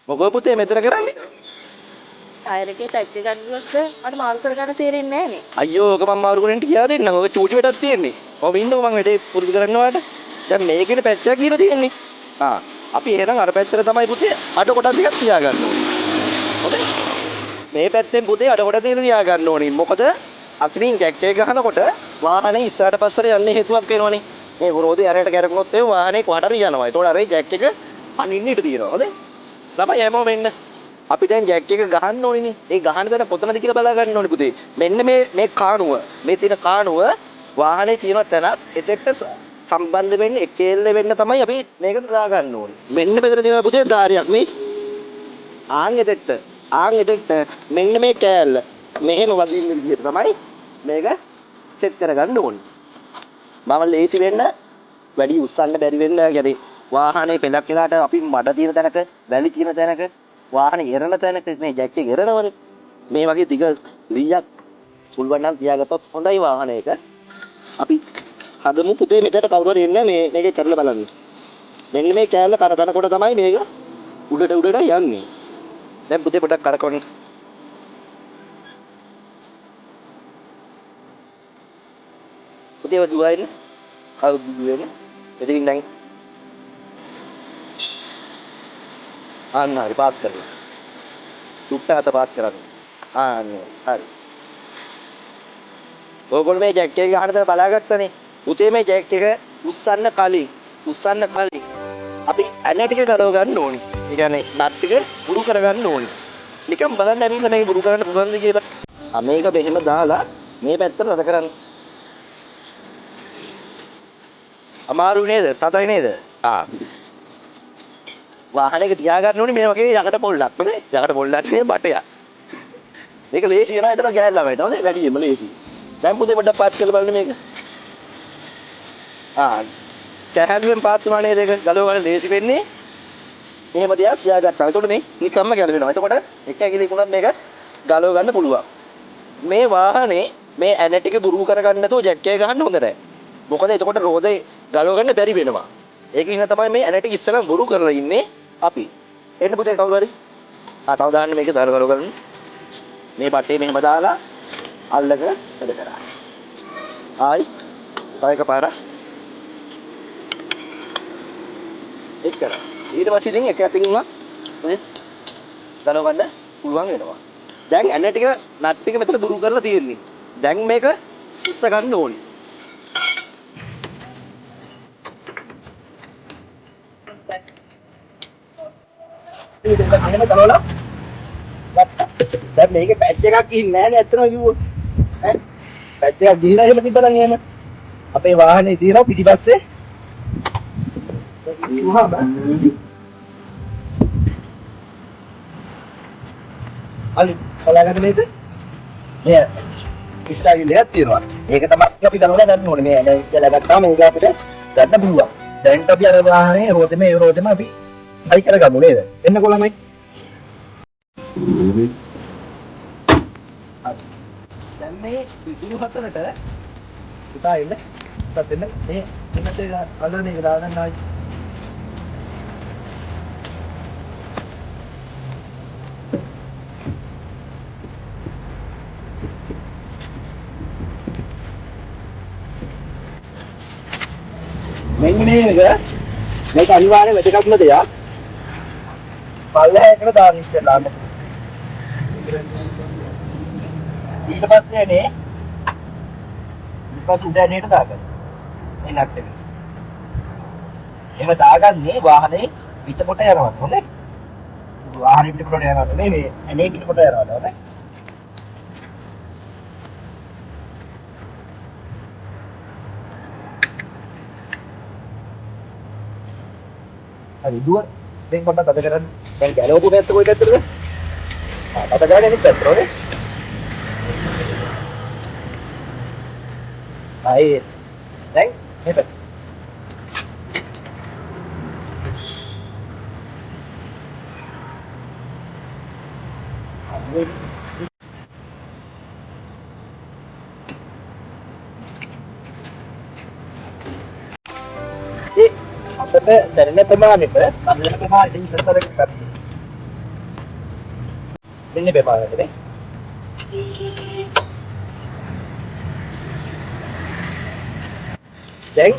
මොකෝ පුතේ මෙතන කරන්නේ? ටයර් එකේ ටච් එකක් ගියොත් මට මාරු කරගන්න තේරෙන්නේ නැහැ නේ. අයියෝ ඔක මම මාරු කරන්න කියා දෙන්නම්. ඔක චූටි වෙටක් තියෙන්නේ. ඔබ ඉන්නකො මම වැඩේ පුරුදු කරන්න ඔයාලට. දැන් මේකේ පැච් එකක් කියලා තියෙන්නේ. අපි එහෙනම් අර පැත්තට තමයි පුතේ අඩ කොටස් ටිකක් තියාගන්න ඕනේ. හොඳයි. මේ පැත්තෙන් පුතේ අඩ කොටස් ටික තියාගන්න ඕනේ. මොකද අතනින් ජැක් එක ගහනකොට වාහනේ ඉස්සරහට පස්සට යන්න හේතුවක් වෙනවනේ. මේ විරෝධය අරයට කැරකුණොත් ඒ වාහනේ කොහටද යනවා. ඒතකොට අර ජැක් එක අනින්න ඉඩ තියෙනවා. හොඳයි. ළමයි හැමෝම වෙන්න. අපි දැන් ජැක් එක ගහන්න ඕනේනේ. ඒ ගහන තැන කොතනද කියලා බලා ගන්න ඕනේ පුතේ. මෙන්න මේ කාණුව. මේ තියෙන කාණුව වාහනේ තියෙන තැන එතෙක්ට සම්බන්ධ වෙන්න එකෙල්ල වෙන්න තමයි අපි මේක දා ගන්න ඕනේ. මෙන්න මෙතන තියෙන පුතේ ධාරියක් මේ. ආන් එතෙක්ට මෙන්න මේ කෑල්ල මෙහෙම වදින්න විදිහට තමයි මේක සෙට් කරගන්න ඕනේ. මම ලේසි වෙන්න වැඩි උස්සන්න බැරි වෙන්න يعني වාහනේ පෙලක් වෙලාට අපි මඩ තියෙන තැනක වැලි තියෙන තැනක වාහනේ එරන තැනක මේ ජැක් එක එරනවනේ. මේ වගේ දිග ලීයක් තුල්වන්නම් තියාගත්තොත් හොඳයි වාහනයක. අපි හදමු පුතේ මෙතන කවුරු හරි එන්න මේකේ කරලා බලන්න. මෙන්න මේ කෑල්ල කරකනකොට තමයි මේක උඩට යන්නේ. දැන් පුතේ පොඩක් කරකවන්න. පුතේ දුවයින් කවුද දුවන්නේ? එතකින් දැන් අන්න හරි පාත් කරලා. සුට්ටහත පාත් කරන්න. හරි. ඕගොල්ලෝ මේ ජැක් එක ගහන තැන බලාගත්තනේ. පුතේ මේ ජැක් එක උස්සන්න කලින් අපි ඇන ටික ගලව ගන්න ඕනේ. ඒ කියන්නේ නට් ටික බුරු කර ගන්න ඕනේ. නිකන් බලන්න ඇවිල්ලා මේක බුරු කරන්න පුළුවන්ද කියලා. මේක මෙහෙම දාලා මේ පැත්තට රද කරන්න. අමාරු නේද? තදයි නේද? වාහනයක තියාගන්න ඕනේ මේ වගේ යකට පොල්ලක් නේ. යකට පොල්ලක් නේ බටය. මේක ලේසි වෙනවා ඒතර ගෑල්ලා වෙයි. තමයි වැඩියෙන්ම ලේසි. දැන් පුතේ පොඩ්ඩක් පාත් කරලා බලන්න මේක. සැහැල්ලුවෙන් පාත් වුණා නේද ඒක ගලව ගන්න ලේසි වෙන්නේ. එහෙම දෙයක් තියාගත්තා. ඒතකොට මේ නිකම්ම ගැලවෙනවා. එතකොට එක ඇඟිලි කුණත් මේක ගලව ගන්න පුළුවන්. මේ වාහනේ මේ ඇන ටික බුරු කරගන්න නැතුව ජැක් එක ගන්න හොඳ නැහැ. මොකද එතකොට රෝදේ ගලව ගන්න බැරි වෙනවා. ඒක ඉන්න තමයි මේ ඇන ටික ඉස්සරහ බුරු කරලා ඉන්නේ අපි. එන්න පුතේ කවුරු හරි. තව දාන්න මේක දාලා ගලව ගන්න. මේ පටේ මෙහෙම දාලා අල්ලක වැඩ කරා. ආයි තව එකපාරක් ඒක කරා. ඊට පස්සේ ඉතින් එක අතකින් උනත් නේ ගලව ගන්න පුළුවන් වෙනවා. දැන් ඇන ටික නට් ටික මෙතන දුරු කරලා තියෙන්නේ. දැන් මේක උස්ස ගන්න ඕනේ. ඉතින් මෙහෙම ගලවලා දැන් මේකේ පැච් එකක් ගිහින් නැහැ නේ ඇත්තම කිව්වොත්. ඈ පැච් එකක් ගිහිලා එහෙම තිබ්බනම් එහෙම අපේ වාහනේ තියෙනවා පිටිපස්සේ අලි බලාගන්න මේක. මේ ඉස්ටායිල් එකක් තියෙනවා. ඒක තමයි අපි ගලවලා ගන්න ඕනේ. මේ ඇන ඉස්සලා ගත්තාම මේක අපිට ගන්න පුළුවන්. දැන් අපි අර වාහනේ රෝදෙම අපි හයි කරගමු නේද? එන්නකො ළමයි. දැන් මේ විදුලි හතරට පුතා එන්න. පුතාත් එන්න. මේ මෙන්නත් ඒ කලර් මේක දාගන්න ආයි. මෙන්න මේක අනිවාර්යෙන් වැදගත්ම දෙයක්. පල්ලෙහාට දාන්න ඉස්සෙල්ලාම. ඊට පස්සේ නේ ඊපස් උඩ ඇනේට දාගන්න. මේ නට් එක. එහෙම දාගන්නේ වාහනේ පිටපොට යනවා. හොඳයි. වාහනේ පිටපොට යනවා. මේ ඇනේ පිටපොට යනවා. හොඳයි. හරි දුව දැන් පොඩ්ඩක් අද කරන්න. දැන් ගැලවපු පැත්ත කොයි පැත්තටද? අත ගානේ අනිත් පැත්තට ඕනේ. ආයේ දැන් මේ පැත්ත. අපිට දැනෙන ප්‍රමාණයට සම්ලේඛ ප්‍රමාණයට ඉස්සරහට කරන්න. මෙන්න බෙපාරකට නේ. දැන්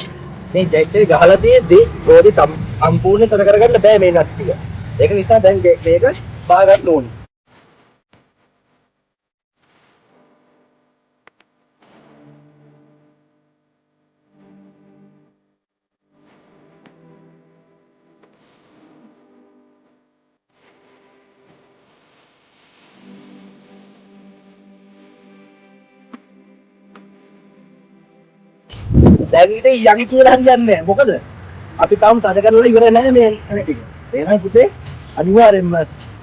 මේ ජෙට් එක ගහලා තියෙද්දි රෝදි සම්පූර්ණ තර කරගන්න බෑ මේ නට් ටික. ඒක නිසා දැන් මේක බා ගන්න ඕනේ. දැන් ඉතින් යකි කියලා හරියන්නේ නැහැ. මොකද අපි තාම තද කරලා ඉවර නැහැ මේ ටික. එහෙනම් පුතේ අනිවාර්යෙන්ම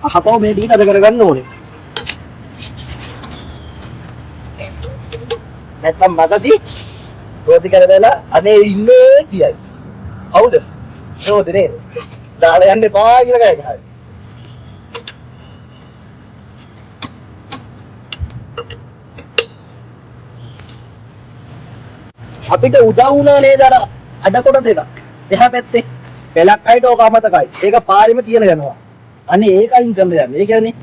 අහපව මේ ටික තද කරගන්න ඕනේ. නැත්තම් මගදී රෝදි කරදලා අනේ ඉන්නේ කියයි. හවුද? රෝදි නේද? දාලා යන්න එපා කියලා කයි. අපිට උදව් වුණා නේද අර අඩකොට දෙක. එහා පැත්තේ පෙලක් අයිට ඕක අමතකයි. ඒක පාරෙම තියන යනවා. අනේ ඒක අයින් කරලා යන්න. ඒ කියන්නේ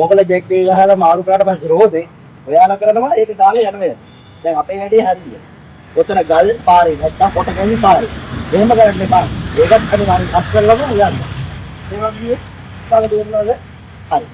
ඕකල ජෙක් එක ගහලා මාරු කරාට පස්සේ රෝදේ ඔයාලා කරනවා ඒක දාලා යන වෙලාව. දැන් අපේ හැටේ හරිය. ඔතන ගල් පාරේ නැත්තම් කොට කැවි පාරේ. එහෙම කරන්න එපා. ඒකත් අනිවාර්යෙන් අත් කරලාම යන්න. ඒ වගේ බලද හරි.